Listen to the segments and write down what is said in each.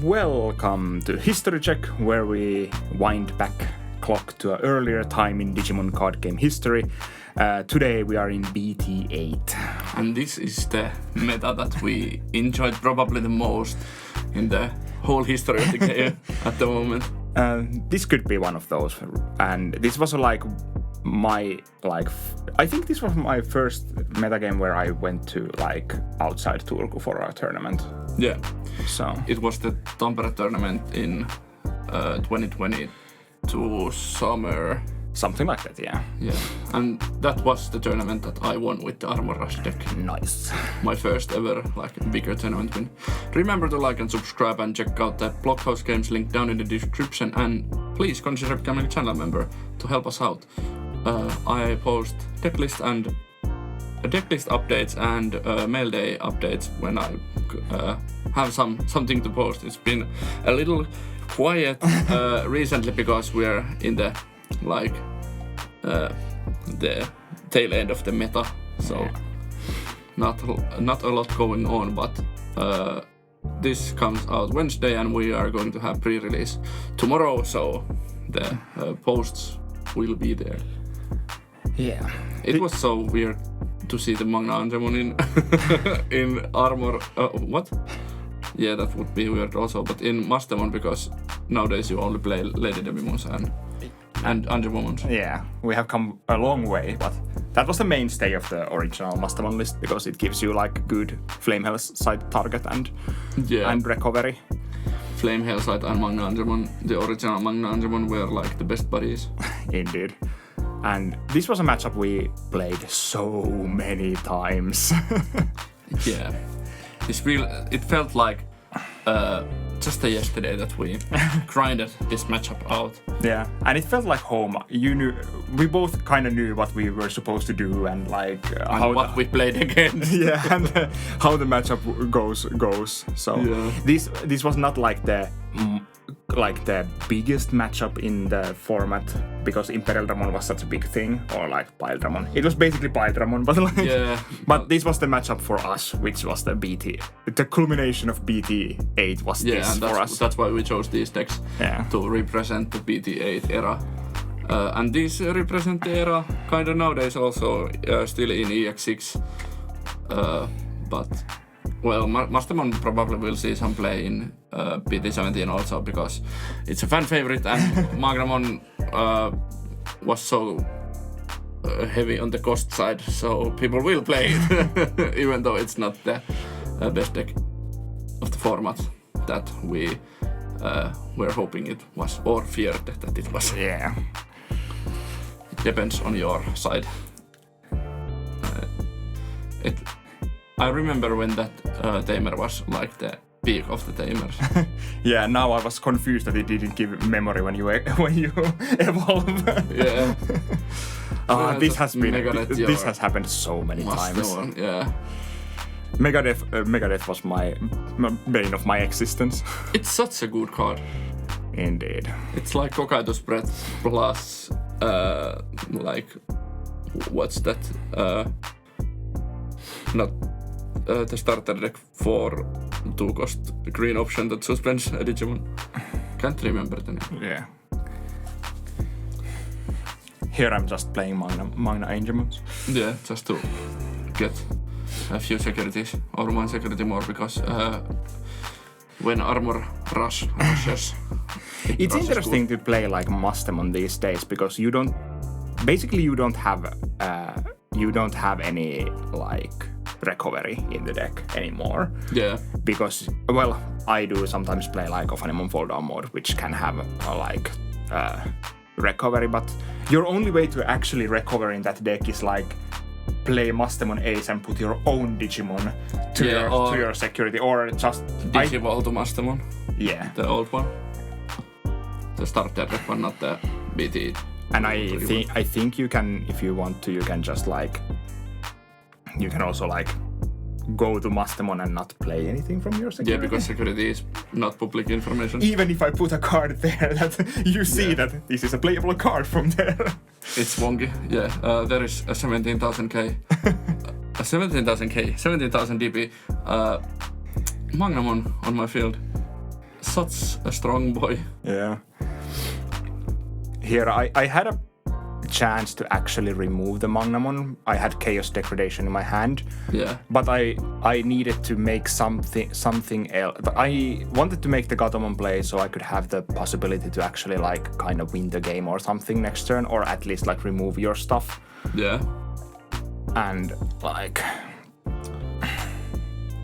Welcome to History Check, where we wind back clock to an earlier time in Digimon card game history. Today we are in BT8. And this is the meta that we enjoyed probably the most in the whole history of the game at the moment. This could be one of those. And this was I think this was my first metagame where I went to outside Turku for a tournament. Yeah. So it was the Tampere tournament in 2022 summer. Something like that, yeah. Yeah. And that was the tournament that I won with the Armor Rush deck. Nice. My first ever bigger tournament win. Remember to like and subscribe and check out the Blockhouse Games link down in the description, and please consider becoming a channel member to help us out. I post decklist updates and mail day updates when I have something to post. It's been a little quiet recently because we're in the tail end of the meta, so not a lot going on. But this comes out Wednesday, and we are going to have pre-release tomorrow, so the posts will be there. Yeah. It was so weird to see the Magnamon in armor. What? Yeah, that would be weird also. But in Mastemon, because nowadays you only play Lady Digimons and Angemons. Yeah, we have come a long way, but that was the mainstay of the original Mastemon list because it gives you good Flame Hell side target and recovery. Flame Hell side and Magnamon, the original Magnamon, were the best buddies. Indeed. And this was a matchup we played so many times. Yeah. It felt like just yesterday that we grinded this matchup out. Yeah, and it felt like home. We both kind of knew what we were supposed to do and what we played against. Yeah, and how the matchup goes. So yeah. This was not the biggest matchup in the format because Imperial Dramon was such a big thing, or Pile Dramon. It was basically Pile Dramon, but but this was the matchup for us, which was the culmination of BT8 was this for us. That's why we chose these decks to represent the BT8 era. And these represent the era kind of nowadays also, still in EX6. But Mastemon probably will see some play in BT17 also because it's a fan favorite, and Magnamon was so heavy on the cost side, so people will play it, even though it's not the best deck of the format that we were hoping it was, or feared that it was. Yeah. It depends on your side. I remember when that tamer was the peak of the tamers. Yeah, now I was confused that it didn't give memory when you evolve. Yeah. This has happened so many times. Yeah. Megadeth was my bane of my existence. It's such a good card. Indeed. It's like Kokaido's Breath plus what's that? Not the starter deck for 2-cost green option that suspends a Digimon. Can't remember the name. Yeah. Here I'm just playing Magna Angemons. Yeah, just to get a few securities, or one security more, because when Armor rushes... It's interesting to play Mastemon these days, because you don't have any recovery in the deck anymore. Yeah. Because I do sometimes play Ophanimon Fall Down mode, which can have recovery, but your only way to actually recover in that deck is play Mastemon Ace and put your own Digimon to your security, or just Digivolve to Mastemon. Yeah. The old one. The starter deck one, not the BT8. And I think you can, if you want to, you can just you can also go to Mastemon and not play anything from your security. Yeah, because security is not public information. Even if I put a card there that you see that this is a playable card from there. It's wonky, yeah. There is a 17,000k. 17,000 DP. Magnamon on my field. such a strong boy. Yeah. Here I had a chance to actually remove the Magnamon. I had Chaos Degradation in my hand. Yeah. But I needed to make something else. But I wanted to make the Gatomon play so I could have the possibility to actually like kind of win the game or something next turn, or at least like remove your stuff. Yeah. And like.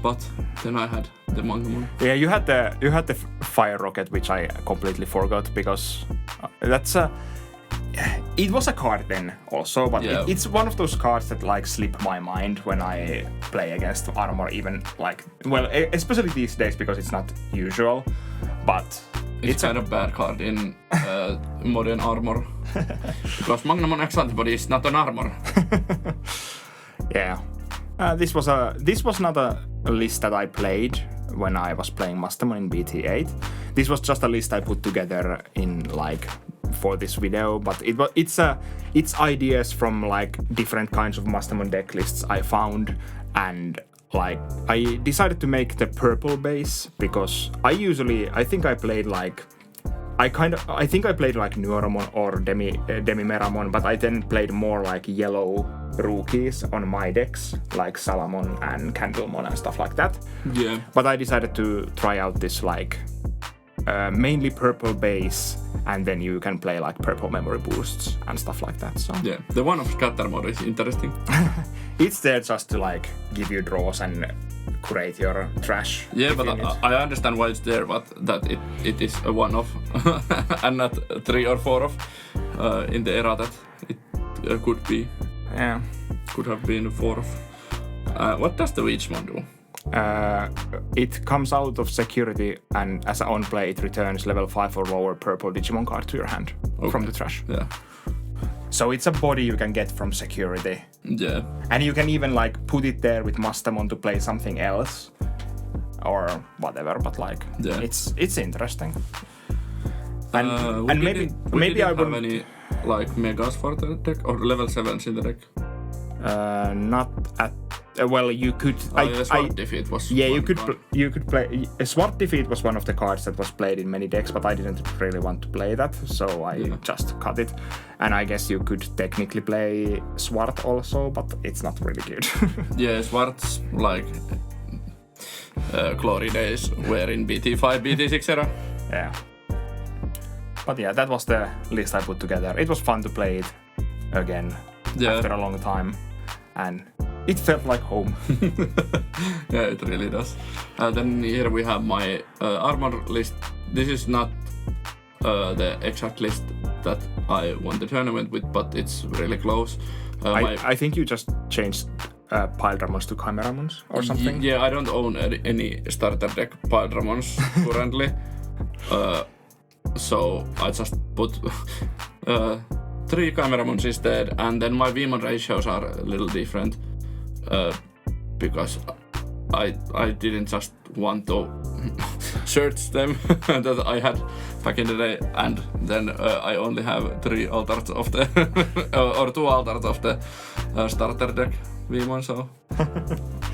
But then I had the Magnamon. Yeah, you had the Fire Rocket, which I completely forgot because that's a. It was a card then also, but yeah. It's one of those cards that like slip my mind when I play against armor, even like, well, especially these days because it's not usual, but it's kind of bad card in modern armor. Because Magnamon X antibody is not an armor. Yeah. This was not a list that I played when I was playing Mastemon in BT8. This was just a list I put together in like for this video, but it's ideas from like different kinds of Mastemon deck lists I found, and like I decided to make the purple base because I think I played like Neuramon or Demimeramon, but I then played more like yellow rookies on my decks, like Salamon and Candlemon and stuff like that. Yeah. But I decided to try out this like mainly purple base, and then you can play like purple memory boosts and stuff like that. So yeah, the one of scatter mode is interesting. It's there just to like give you draws and create your trash. Yeah, but I understand why it's there, but that it is a one-off and not 3 or 4 of in the era that it could be. Yeah. Could have been a 4 of. What does the Digimon do? It comes out of security, and as an on-play, it returns level 5 or lower purple Digimon card to your hand from the trash. Yeah. So it's a body you can get from security. Yeah. And you can even like put it there with Mastemon to play something else or whatever. But like, yeah. it's interesting. And maybe I wouldn't wouldn't have any like megas for the deck or level 7s in the deck. Not at. Well, you could. Sword Defeat was. Yeah, you could play. Sword Defeat was one of the cards that was played in many decks, but I didn't really want to play that, so I just cut it. And I guess you could technically play Sword also, but it's not really good. Yeah, Sword's like glory days were in BT5, BT6 era. Yeah. But yeah, that was the list I put together. It was fun to play it again after a long time, and it felt like home. Yeah, it really does. Then here we have my armor list. This is not the exact list that I won the tournament with, but it's really close. I think you just changed Pildramons to Chimeramons or something. Yeah, I don't own any starter deck Pildramons currently. So I just put 3 Chimeramons instead, and then my Vmon ratios are a little different. Because I didn't just want to search them that I had back in the day, and then I only have 3 altars of the or 2 altars of the starter deck Vmon, so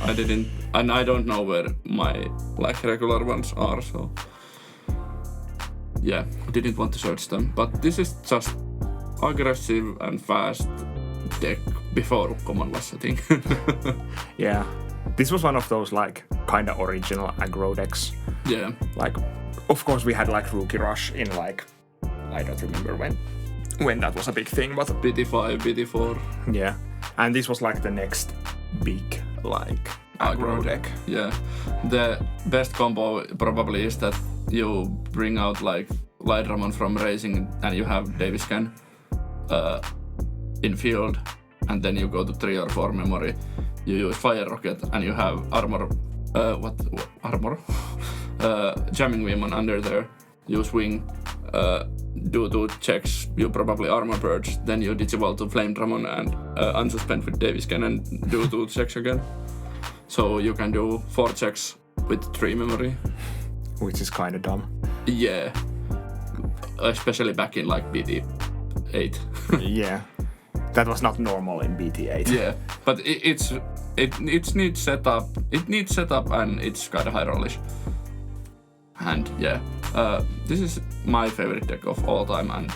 I didn't, and I don't know where my like regular ones are, so yeah, I didn't want to search them. But this is just aggressive and fast deck before Ukkomon was a thing. Yeah, this was one of those like kind of original aggro decks. Yeah, like of course we had like Rookie Rush in like I don't remember when that was a big thing, but BT5, BT4. Yeah, and this was like the next big like aggro deck. Yeah, the best combo probably is that you bring out like Lightramon from Racing and you have Daviscan in field, and then you go to 3 or 4 memory, you use Fire Rocket, and you have armor, armor? Jamming Vmon under there, use Wing, do 2 checks, you probably Armor Purge, then you Digivolve to Flame Dramon and unsuspend with Daviscan and do 2 checks again. So you can do 4 checks with 3 memory. Which is kind of dumb. Yeah, especially back in like BT8. Yeah. That was not normal in BT8. Yeah, but it needs setup. It needs setup, and it's kind of high rollish. And yeah, this is my favorite deck of all time, and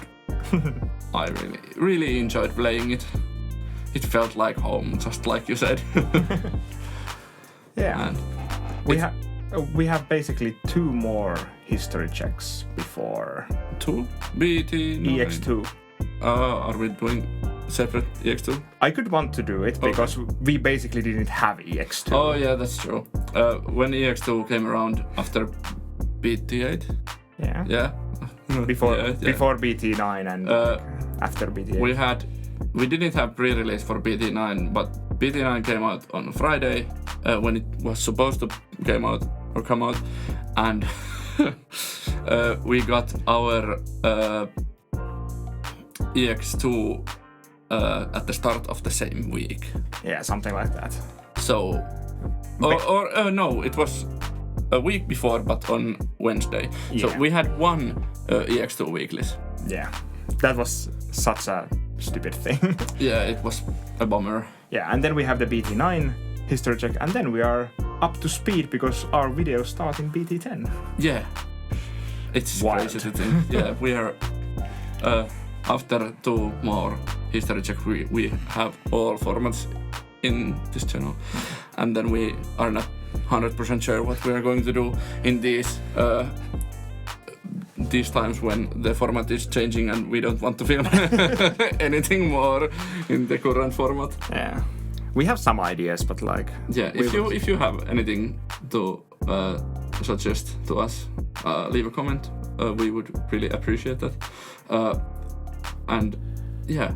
I really enjoyed playing it. It felt like home, just like you said. Yeah. And we have basically 2 more history checks before 2 BT9. EX2. Are we doing separate EX2? I could want to do it because we basically didn't have EX2. Oh yeah, that's true. When EX2 came around after BT8. Yeah. Before BT9 and after BT8. We didn't have pre-release for BT9, but BT9 came out on Friday when it was supposed to come out, and we got our EX2 at the start of the same week. Yeah, something like that. So, no, it was a week before, but on Wednesday. Yeah. So we had 1 EX2 weeklies. Yeah, that was such a stupid thing. Yeah, it was a bummer. Yeah, and then we have the BT9 history check, and then we are up to speed because our videos start in BT10. Yeah, it's wild. Crazy to think. Yeah, we are after 2 more history checks. We have all formats in this channel, and then we are not 100% sure what we are going to do in these times when the format is changing and we don't want to film anything more in the current format. Yeah, we have some ideas, but like if you have anything to suggest to us, leave a comment. We would really appreciate that. And yeah,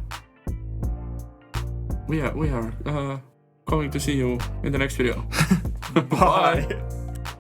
we are going to see you in the next video. Bye.